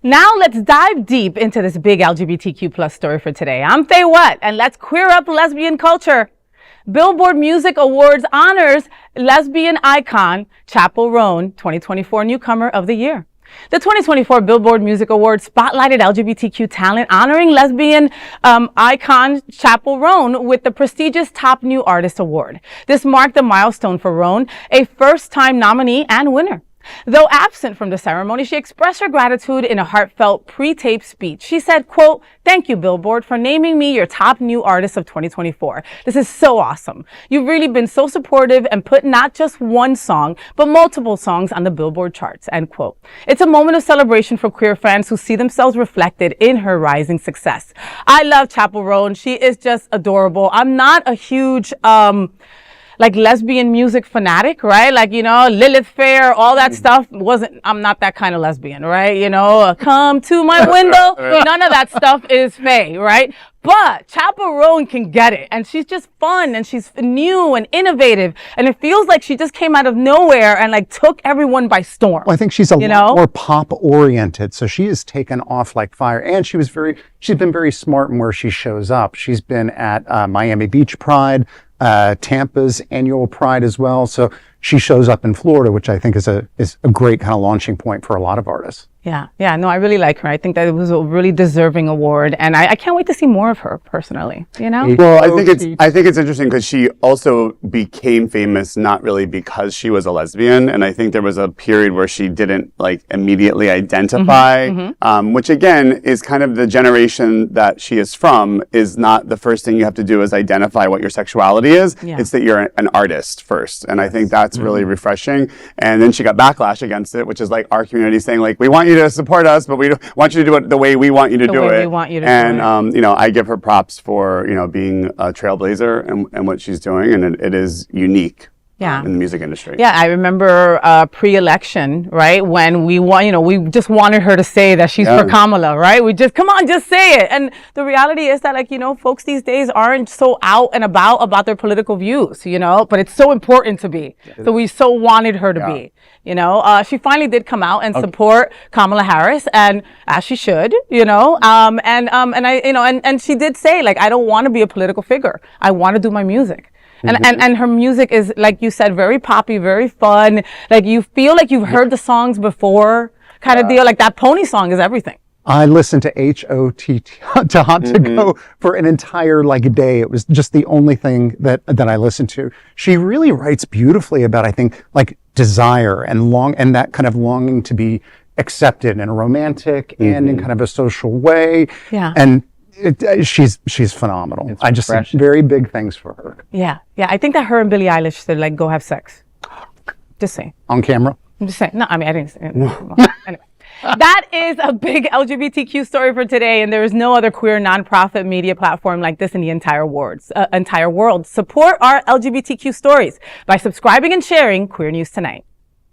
Now let's dive deep into this big LGBTQ plus story for today. I'm Faye Watt, and let's queer up lesbian culture. Billboard Music Awards honors lesbian icon Chappell Roan, 2024 Newcomer of the Year. The 2024 Billboard Music Awards spotlighted LGBTQ talent, honoring lesbian icon Chappell Roan with the prestigious Top New Artist Award. This marked a milestone for Roan, a first-time nominee and winner. Though absent from the ceremony, she expressed her gratitude in a heartfelt pre-taped speech. She said, quote, "Thank you, Billboard, for naming me your top new artist of 2024. This is so awesome. You've really been so supportive and put not just one song, but multiple songs on the Billboard charts," end quote. It's a moment of celebration for queer fans who see themselves reflected in her rising success. I love Chappell Roan. She is just adorable. I'm not a huge, lesbian music fanatic, right? Lilith Fair, all that stuff I'm not that kind of lesbian, right? Come to my window. None of that stuff is Faye, right? But Chappell Roan can get it. And she's just fun and she's new and innovative. And it feels like she just came out of nowhere and took everyone by storm. Well, I think she's a lot more pop oriented. So she has taken off like fire. And she's been very smart in where she shows up. She's been at Miami Beach Pride, Tampa's annual Pride as well. So she shows up in Florida, which I think is a great kind of launching point for a lot of artists. Yeah, no, I really like her. I think that it was a really deserving award, and I can't wait to see more of her personally. Well, I think it's interesting because she also became famous not really because she was a lesbian, and I think there was a period where she didn't immediately identify, which again is kind of the generation that she is from. Is not the first thing you have to do is identify what your sexuality is. Yeah. It's that you're an artist first, and I think that's really refreshing. And then she got backlash against it, which is our community saying we want you to support us, but we want you to do it the way we want you to do it. I give her props for being a trailblazer and what she's doing, and it is unique. In the music industry. Yeah, I remember pre-election, right? When we we just wanted her to say that she's for Kamala, right? We just, come on, just say it. And the reality is that folks these days aren't so out and about their political views, but it's so important to be. So we so wanted her to be, she finally did come out and support Kamala Harris, and as she should, and she did say, I don't want to be a political figure. I want to do my music. And her music is, like you said, very poppy, very fun. You feel like you've heard the songs before, kind of deal. That Pony song is everything. I listened to HOTT to Hot to Go for an entire day. It was just the only thing that I listened to. She really writes beautifully about, I think, desire and that kind of longing to be accepted in a romantic and in kind of a social way. Yeah. And she's phenomenal. I just see very big things for her. Yeah. I think that her and Billie Eilish should go have sex. Just saying. On camera? I'm just saying. No, I didn't say it. Anyway. That is a big LGBTQ story for today, and there is no other queer nonprofit media platform like this in the entire world. Support our LGBTQ stories by subscribing and sharing Queer News Tonight.